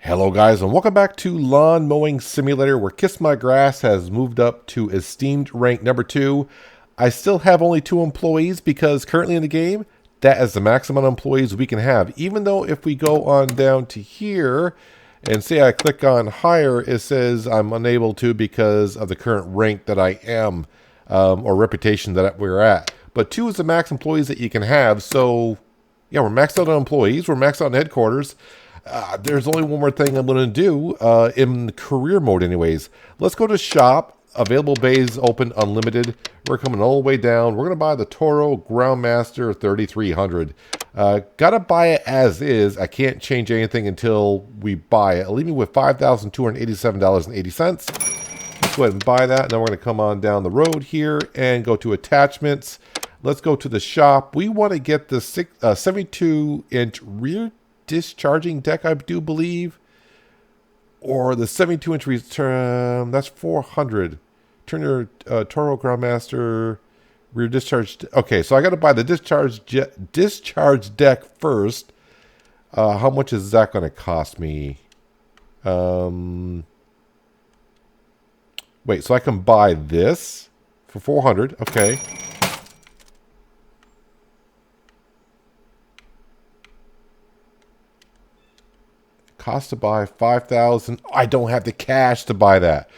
Hello guys, and welcome back to Lawn Mowing Simulator, where Kiss My Grass has moved up to esteemed rank number 2. I still have only 2 employees because currently in the game, that is the maximum amount of employees we can have. Even though if we go on down to here and say I click on higher, it says I'm unable to because of the current rank that I am, or reputation that we're at. But 2 is the max employees that you can have, so yeah, we're maxed out on employees, we're maxed out on headquarters. There's only one more thing I'm going to do in career mode anyways. Let's go to shop. Available bays open unlimited. We're coming all the way down. We're going to buy the Toro Groundmaster 3300. Gotta buy it as is. I can't change anything until we buy it. I'll leave me with $5,287.80. Let's go ahead and buy that. And then we're going to come on down the road here and go to attachments. Let's go to the shop. We want to get the 72-inch rear discharging deck, I do believe, or the 72-inch return. That's 400. Turn your Toro Groundmaster rear discharge. Okay, so I got to buy the discharge deck first. How much is that going to cost me? Wait, so I can buy this for 400. Okay. Cost to buy 5,000. I don't have the cash to buy that.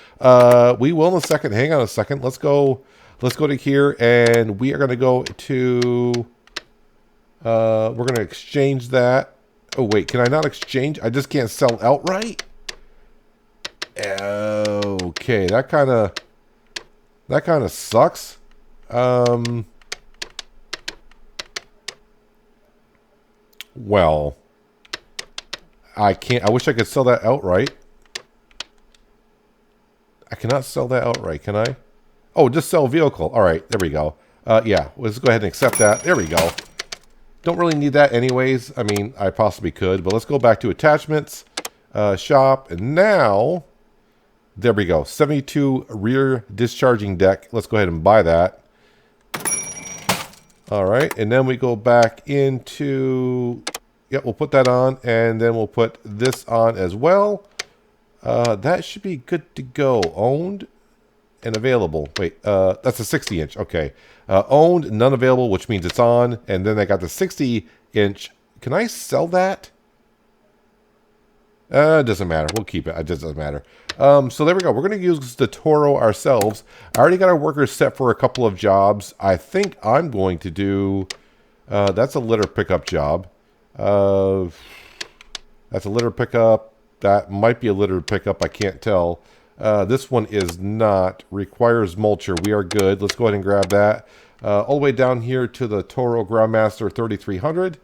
We will in a second. Hang on a second. Let's go to here, and we are going to go to. We're going to exchange that. Oh wait, can I not exchange? I just can't sell outright. Okay, that kind of sucks. Well. I can't. I wish I could sell that outright. I cannot sell that outright, can I? Oh, just sell vehicle. All right, there we go. Yeah, let's go ahead and accept that. There we go. Don't really need that anyways. I mean, I possibly could, but let's go back to attachments, shop, and now, there we go. 72 rear discharging deck. Let's go ahead and buy that. All right, and then we go back into. Yep, we'll put that on, and then we'll put this on as well. That should be good to go. Owned and available. Wait, that's a 60-inch. Okay. Owned, none available, which means it's on. And then I got the 60-inch. Can I sell that? It doesn't matter. We'll keep it. It just doesn't matter. So there we go. We're going to use the Toro ourselves. I already got our workers set for a couple of jobs. I think I'm going to do... that's a litter pickup job. That's a litter pickup. That might be a litter pickup. I can't tell. This one is not. Requires mulcher. We are good. Let's go ahead and grab that. All the way down here to the Toro Groundmaster 3300.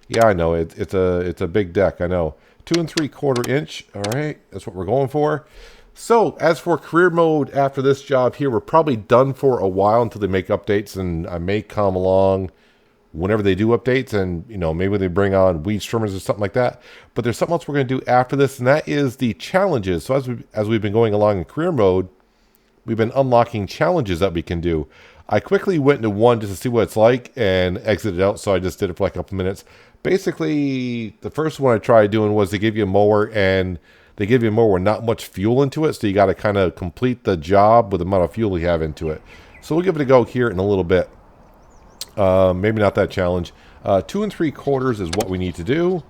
Yeah, I know. It's a big deck. I know. 2 3/4 inch. All right. That's what we're going for. So, as for career mode after this job here, we're probably done for a while until they make updates, and I may come along whenever they do updates, and maybe they bring on weed trimmers or something like that. But there's something else we're going to do after this, and that is the challenges. So as we've been going along in career mode, we've been unlocking challenges that we can do. I quickly went into one just to see what it's like and exited out, so I just did it for like a couple minutes. Basically, the first one I tried doing was they give you a mower, and they give you a mower with not much fuel into it, so you got to kind of complete the job with the amount of fuel you have into it. So we'll give it a go here in a little bit. Maybe not that challenge. 2 3/4 is what we need to do.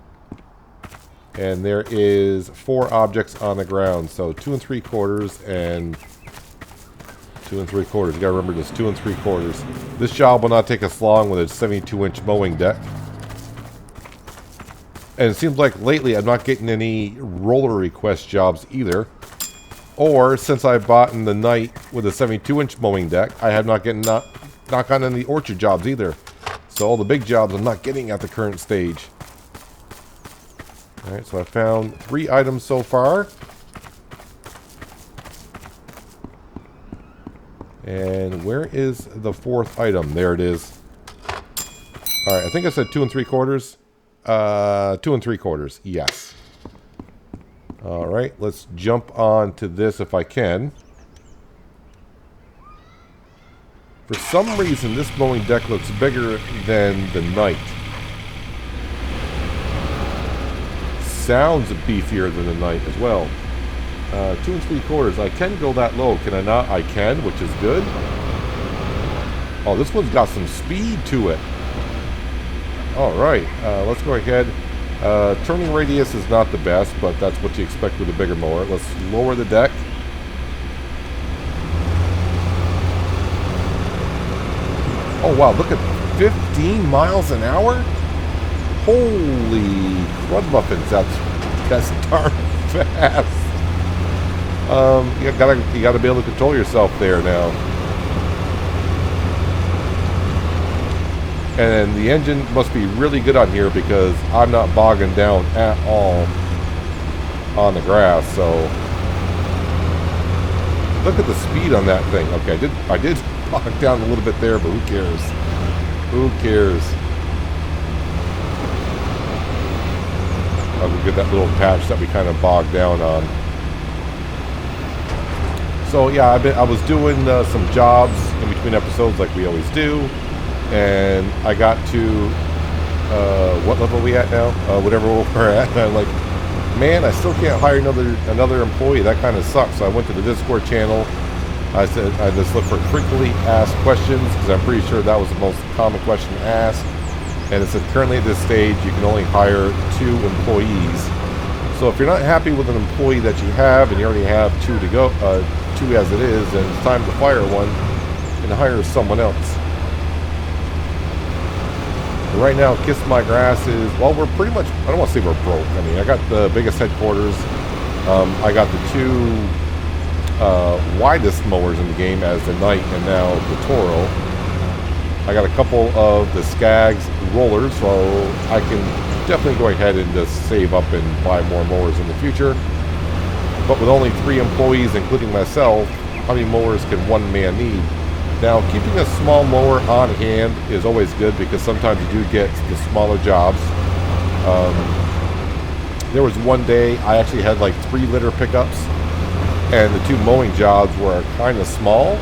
And there is 4 objects on the ground. So 2 3/4 and 2 3/4. You gotta remember this, 2 3/4. This job will not take us long with a 72-inch mowing deck. And it seems like lately I'm not getting any roller request jobs either. Or since I bought in the night with a 72-inch mowing deck, I have not gotten any orchard jobs either. So all the big jobs I'm not getting at the current stage. Alright, so I found 3 items so far. And where is the 4th item? There it is. Alright, I think I said 2 3/4. 2 3/4, yes. Alright, let's jump on to this if I can. For some reason, this mowing deck looks bigger than the night. sounds beefier than the night as well. 2 3/4. I can go that low, can I not? I can, which is good. Oh, this one's got some speed to it. Alright, let's go ahead. Turning radius is not the best, but that's what you expect with a bigger mower. Let's lower the deck. Oh wow, look at 15 miles an hour? Holy crud muffins, that's darn fast. You gotta be able to control yourself there now. And the engine must be really good on here because I'm not bogging down at all on the grass. So look at the speed on that thing. Okay, I did bog down a little bit there, but who cares? Who cares? I'll get that little patch that we kind of bogged down on. So yeah, I was doing some jobs in between episodes like we always do, and I got to what level are we at now? Whatever we're at. And I'm like, man, I still can't hire another employee. That kind of sucks. So I went to the Discord channel. I said I just looked for frequently asked questions because I'm pretty sure that was the most common question asked. And it said currently at this stage you can only hire 2 employees. So if you're not happy with an employee that you have and you already have 2 to go, 2 as it is, then it's time to fire one and hire someone else. And right now, Kiss My Grass is, well, we're pretty much, I don't want to say we're broke. I mean, I got the biggest headquarters. I got the 2 widest mowers in the game as the Knight and now the Toro. I got a couple of the Skags rollers, so I can definitely go ahead and just save up and buy more mowers in the future. But with only 3 employees, including myself, how many mowers can one man need? Now, keeping a small mower on hand is always good because sometimes you do get the smaller jobs. There was one day I actually had like 3 litter pickups, and the 2 mowing jobs were kind of small.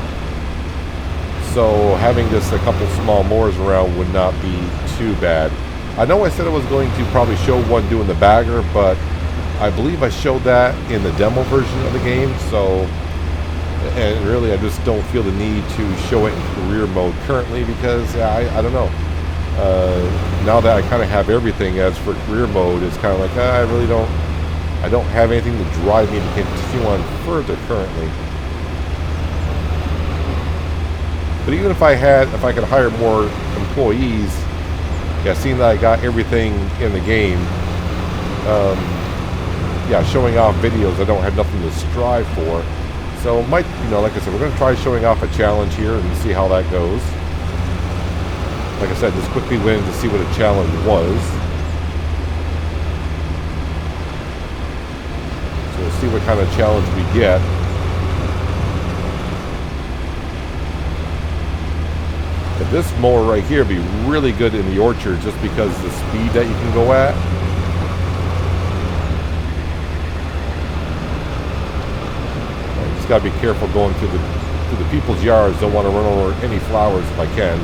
So having just a couple small mowers around would not be too bad. I know I said I was going to probably show one doing the bagger, but I believe I showed that in the demo version of the game. So, and really I just don't feel the need to show it in career mode currently because I don't know. Now that I kind of have everything as for career mode, it's kind of like I don't have anything to drive me to continue on further currently. But even if I could hire more employees, yeah, seeing that I got everything in the game, yeah, showing off videos, I don't have nothing to strive for. So like I said, we're going to try showing off a challenge here and see how that goes. Like I said, just quickly went to see what a challenge was. So we'll see what kind of challenge we get. This mower right here would be really good in the orchard just because of the speed that you can go at. I just gotta be careful going through the people's yards. Don't want to run over any flowers if I can.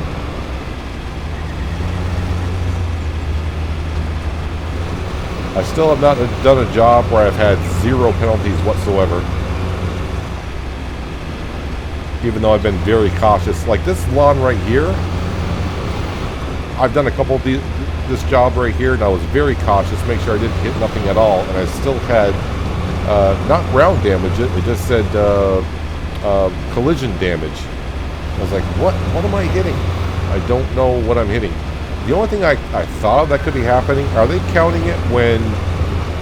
I still have not done a job where I've had 0 penalties whatsoever. Even though I've been very cautious. Like this lawn right here, I've done a couple of this job right here, and I was very cautious, make sure I didn't hit nothing at all, and I still had not ground damage, it just said collision damage. I was like, what am I hitting? I don't know what I'm hitting. The only thing I thought of that could be happening, are they counting it when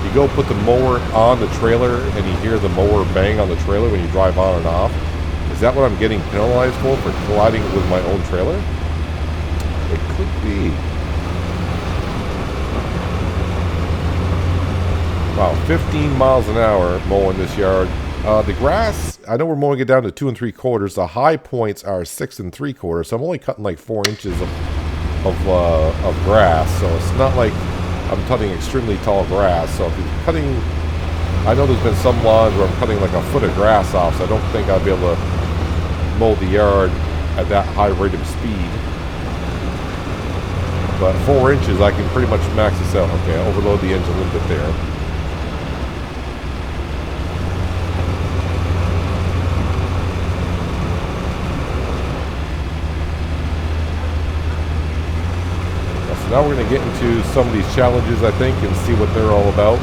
you go put the mower on the trailer and you hear the mower bang on the trailer when you drive on and off? Is that what I'm getting penalized for colliding with my own trailer? It could be. Wow, 15 miles an hour mowing this yard. The grass, I know we're mowing it down to 2 3/4. The high points are 6 3/4, so I'm only cutting like 4 inches of grass. So it's not like I'm cutting extremely tall grass. So if you're cutting, I know there's been some lawns where I'm cutting like a foot of grass off, so I don't think I'll be able to mow the yard at that high rate of speed. But 4 inches, I can pretty much max this out. Okay, I overload the engine a little bit there. so now we're going to get into some of these challenges, I think, and see what they're all about.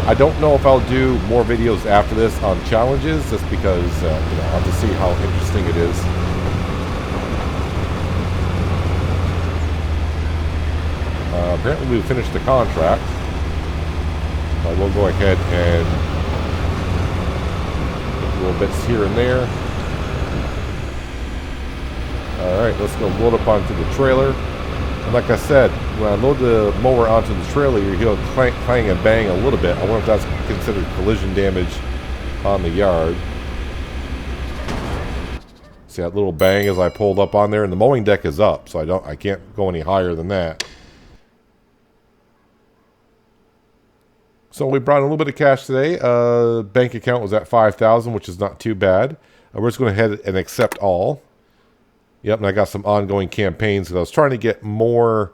I don't know if I'll do more videos after this on challenges, just because, I'll have to see how interesting it is. Apparently we finished the contract. I will go ahead and put little bits here and there. Alright, let's go load up onto the trailer. And like I said, when I load the mower onto the trailer, you hear clank, clang, and bang a little bit. I wonder if that's considered collision damage on the yard. See that little bang as I pulled up on there, and the mowing deck is up, so I can't go any higher than that. So we brought in a little bit of cash today. Bank account was at $5,000, which is not too bad. We're just going to head and accept all. Yep, and I got some ongoing campaigns because I was trying to get more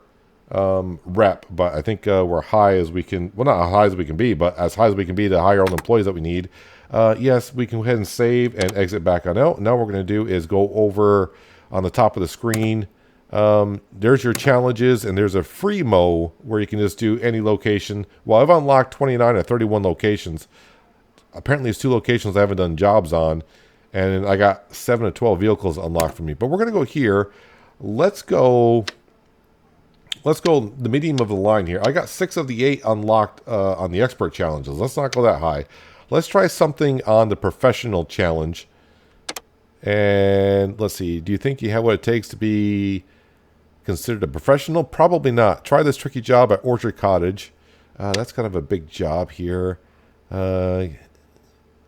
rep, but I think we're high as we can. Well, not as high as we can be, but as high as we can be to hire all the employees that we need. Yes, we can go ahead and save and exit back on out. Now what we're going to do is go over on the top of the screen. There's your challenges, and there's a free mow where you can just do any location. Well, I've unlocked 29 or 31 locations. Apparently, there's 2 locations I haven't done jobs on. And I got 7 to 12 vehicles unlocked for me. But we're going to go here. Let's go the medium of the line here. I got 6 of the 8 unlocked on the expert challenges. Let's not go that high. Let's try something on the professional challenge. And let's see. Do you think you have what it takes to be considered a professional? Probably not. Try this tricky job at Orchard Cottage. That's kind of a big job here.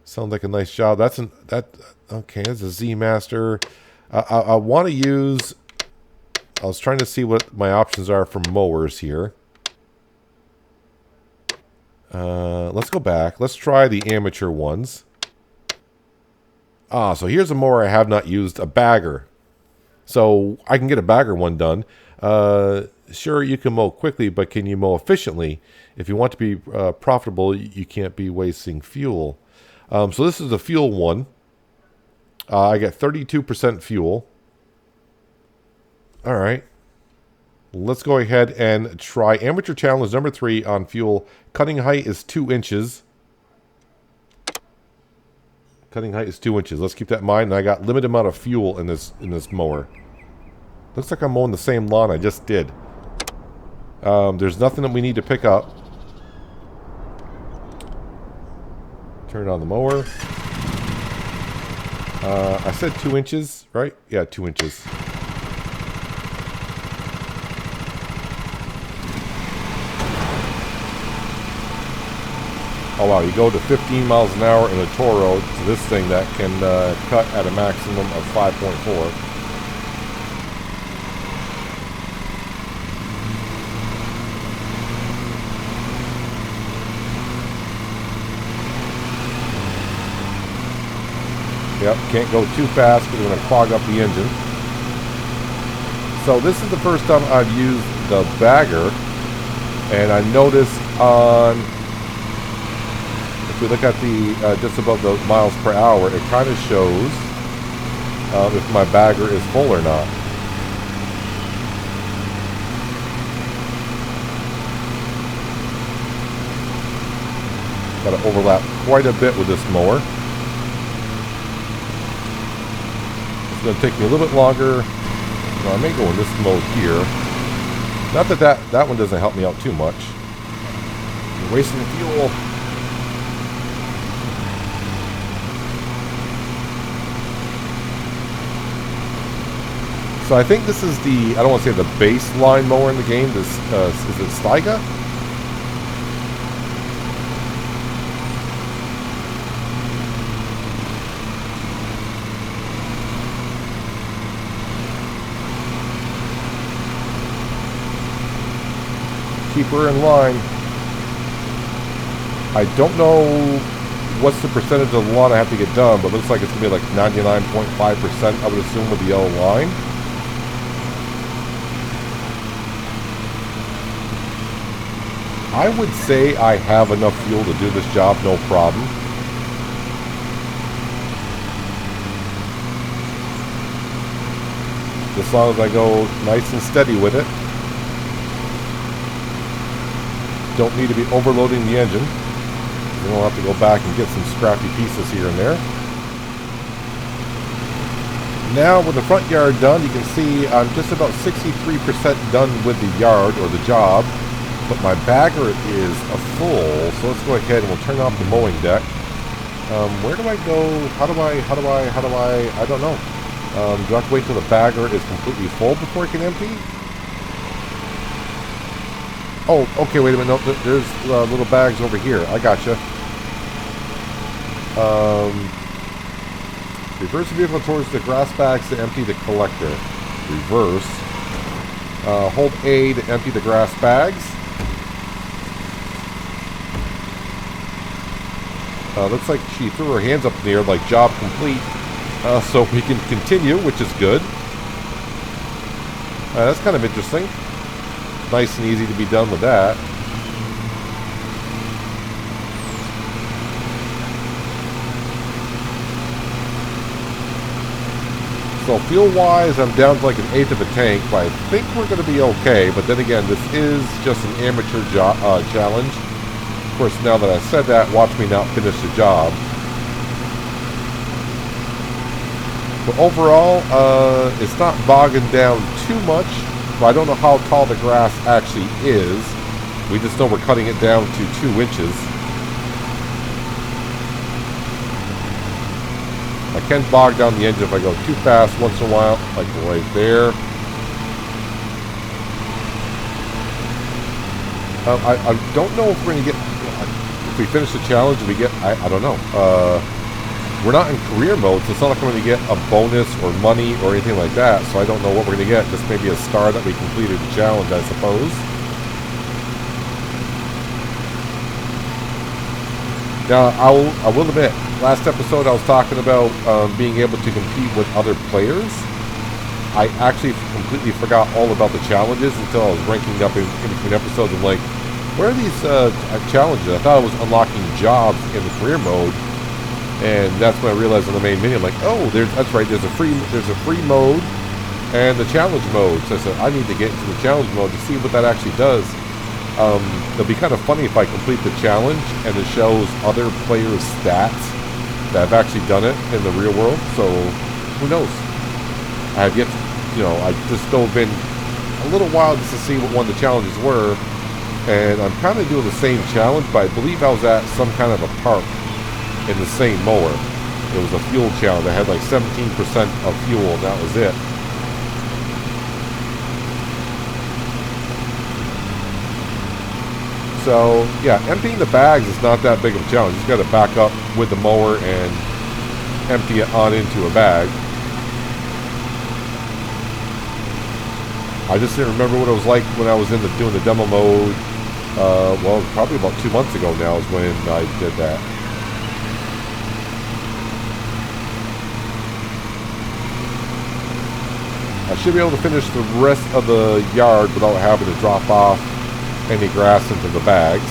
Sounds like a nice job. Okay, that's a Z Master. I want to use. I was trying to see what my options are for mowers here. Let's go back. Let's try the amateur ones. So here's a mower I have not used, a bagger. So I can get a bagger one done. Sure, you can mow quickly, but can you mow efficiently? If you want to be profitable, you can't be wasting fuel. So this is the fuel one. I get 32% fuel. All right. Let's go ahead and try amateur challenge number 3 on fuel. Cutting height is 2 inches. Cutting height is 2 inches. Let's keep that in mind. And I got limited amount of fuel in this mower. Looks like I'm mowing the same lawn I just did. There's nothing that we need to pick up. Turn on the mower. I said 2 inches, right? Yeah, 2 inches. Oh wow, you go to 15 miles an hour in a Toro to this thing that can cut at a maximum of 5.4. Yep, can't go too fast because we're going to clog up the engine. So this is the first time I've used the bagger, and I noticed on, if we look at the just above the miles per hour, it kind of shows if my bagger is full or not. Got to overlap quite a bit with this mower. It's going to take me a little bit longer. I may go in this mode here. Not that one doesn't help me out too much. You're wasting fuel. So I think this is the, I don't want to say the baseline mower in the game. This is it Steiga? Keep her in line. I don't know what's the percentage of the lawn I have to get done, but it looks like it's going to be like 99.5%, I would assume, with the yellow line. I would say I have enough fuel to do this job, no problem. As long as I go nice and steady with it. Don't need to be overloading the engine. Then we'll have to go back and get some scrappy pieces here and there. Now with the front yard done, you can see I'm just about 63% done with the yard or the job. But my bagger is full, so let's go ahead and we'll turn off the mowing deck. Where do I go? How do I, I don't know. Do I have to wait till the bagger is completely full before it can empty? Oh, okay, wait a minute. No, there's little bags over here. I gotcha. Reverse the vehicle towards the grass bags to empty the collector. Reverse. Hold A to empty the grass bags. Looks like she threw her hands up in the air like job complete. So we can continue, which is good. That's kind of interesting. Nice and easy to be done with that. So fuel-wise, I'm down to like an eighth of a tank, but I think we're going to be okay. But then again, this is just an amateur challenge. Of course, now that I said that, watch me not finish the job. But overall, it's not bogging down too much. But I don't know how tall the grass actually is. We just know we're cutting it down to 2 inches. I can bog down the engine if I go too fast once in a while, like right there. I don't know if we're going to get, if we finish the challenge, we get, I don't know. We're not in career mode, so it's not like we're going to get a bonus or money or anything like that. So I don't know what we're going to get. Just maybe a star that we completed the challenge, I suppose. Now, I will admit, last episode I was talking about being able to compete with other players. I actually completely forgot all about the challenges until I was ranking up in between episodes. I'm like, where are these challenges? I thought I was unlocking jobs in the career mode. And that's when I realized on the main menu, I'm like, oh, that's right, there's a free mode and the challenge mode. So I said, I need to get into the challenge mode to see what that actually does. It'll be kind of funny if I complete the challenge and it shows other players' stats that have actually done it in the real world. So who knows? I have yet to, I just still been a little while just to see what one of the challenges were. And I'm kind of doing the same challenge, but I believe I was at some kind of a park in the same mower. It was a fuel challenge. I had like 17% of fuel, and that was it. So, yeah, emptying the bags is not that big of a challenge. You just got to back up with the mower and empty it on into a bag. I just didn't remember what it was like when I was doing the demo mode. Well, probably about 2 months ago now is when I did that. I should be able to finish the rest of the yard without having to drop off any grass into the bags.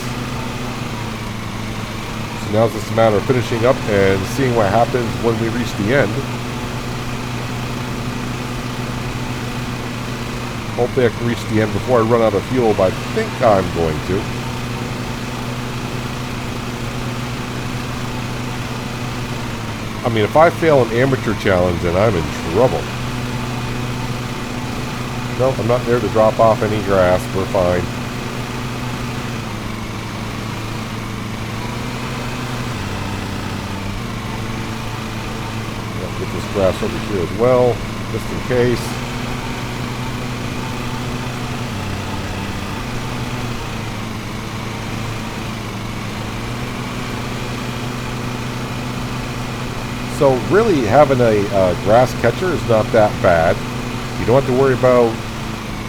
So now it's just a matter of finishing up and seeing what happens when we reach the end. Hopefully I can reach the end before I run out of fuel, but I think I'm going to. I mean, if I fail an amateur challenge, then I'm in trouble. No, I'm not there to drop off any grass. We're fine. I'll get this grass over here as well, just in case. So really having a grass catcher is not that bad. You don't have to worry about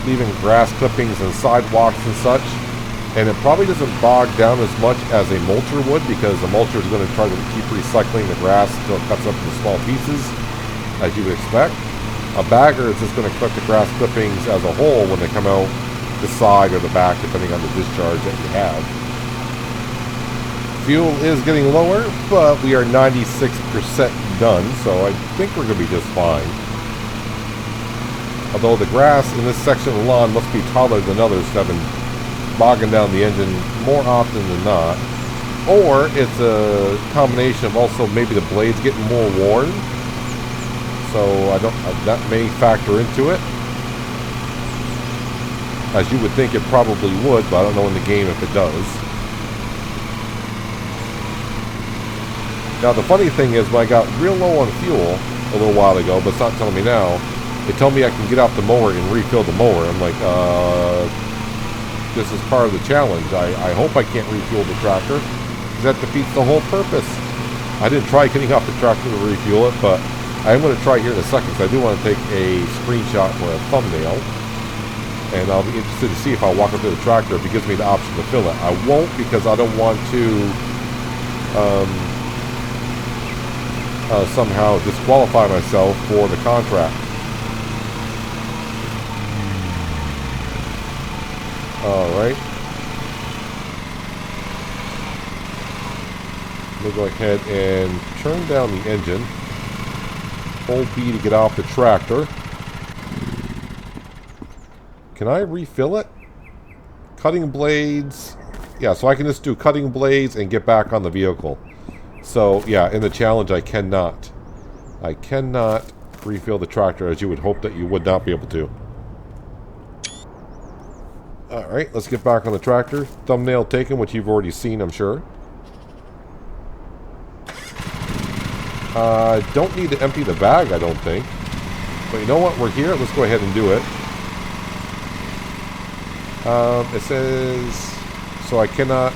leaving grass clippings and sidewalks and such. And it probably doesn't bog down as much as a mulcher would, because the mulcher is going to try to keep recycling the grass until it cuts up into small pieces, as you would expect. A bagger is just going to collect the grass clippings as a whole when they come out the side or the back, depending on the discharge that you have. Fuel is getting lower, but we are 96% done, so I think we're going to be just fine. Although the grass in this section of the lawn must be taller than others that have been bogging down the engine more often than not. Or it's a combination of also maybe the blades getting more worn. So that may factor into it. As you would think it probably would, but I don't know in the game if it does. Now the funny thing is, when I got real low on fuel a little while ago, but it's not telling me now, it told me I can get off the mower and refill the mower. I'm like, this is part of the challenge. I hope I can't refuel the tractor, because that defeats the whole purpose. I didn't try getting off the tractor to refuel it, but I'm going to try here in a second, because I do want to take a screenshot for a thumbnail. And I'll be interested to see if I walk up to the tractor if it gives me the option to fill it. I won't, because I don't want to somehow disqualify myself for the contract. Alright. Let me go ahead and turn down the engine. Hold B to get off the tractor. Can I refill it? Cutting blades. Yeah, so I can just do cutting blades and get back on the vehicle. So, yeah, in the challenge I cannot. I cannot refill the tractor as you would hope that you would not be able to. Alright, let's get back on the tractor. Thumbnail taken, which you've already seen, I'm sure. Don't need to empty the bag, I don't think. But you know what? We're here. Let's go ahead and do it. It says... So I cannot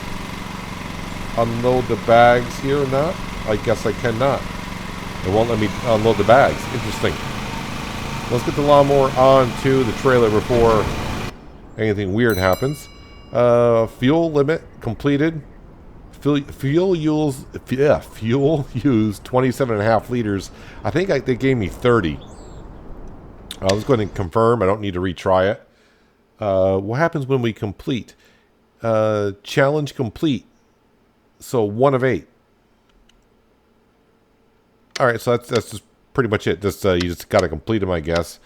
unload the bags here or not? I guess I cannot. It won't let me unload the bags. Interesting. Let's get the lawnmower onto the trailer before anything weird happens. Fuel limit completed. Fuel used 27.5 liters. I think they gave me 30. Let's go ahead and confirm. I don't need to retry it. What happens when we complete? Challenge complete. So 1 of 8. Alright, so that's just pretty much it. Just you just got to complete them, I guess.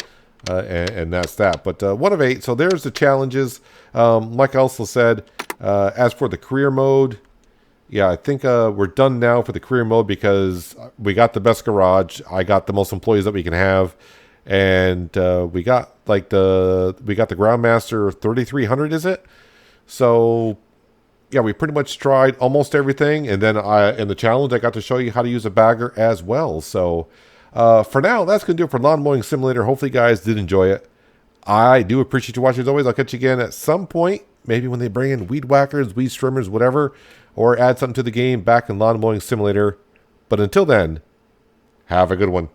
And that's that. But 1 of 8. So there's the challenges. Like I also said, as for the career mode, yeah, I think we're done now for the career mode because we got the best garage. I got the most employees that we can have. And we got the Groundmaster 3300, is it? So yeah, we pretty much tried almost everything, and then in the challenge I got to show you how to use a bagger as well. So for now, that's gonna do it for Lawn Mowing Simulator. Hopefully you guys did enjoy it. I do appreciate you watching as always. I'll catch you again at some point, maybe when they bring in weed whackers, weed trimmers, whatever, or add something to the game back in Lawn Mowing Simulator. But until then, have a good one.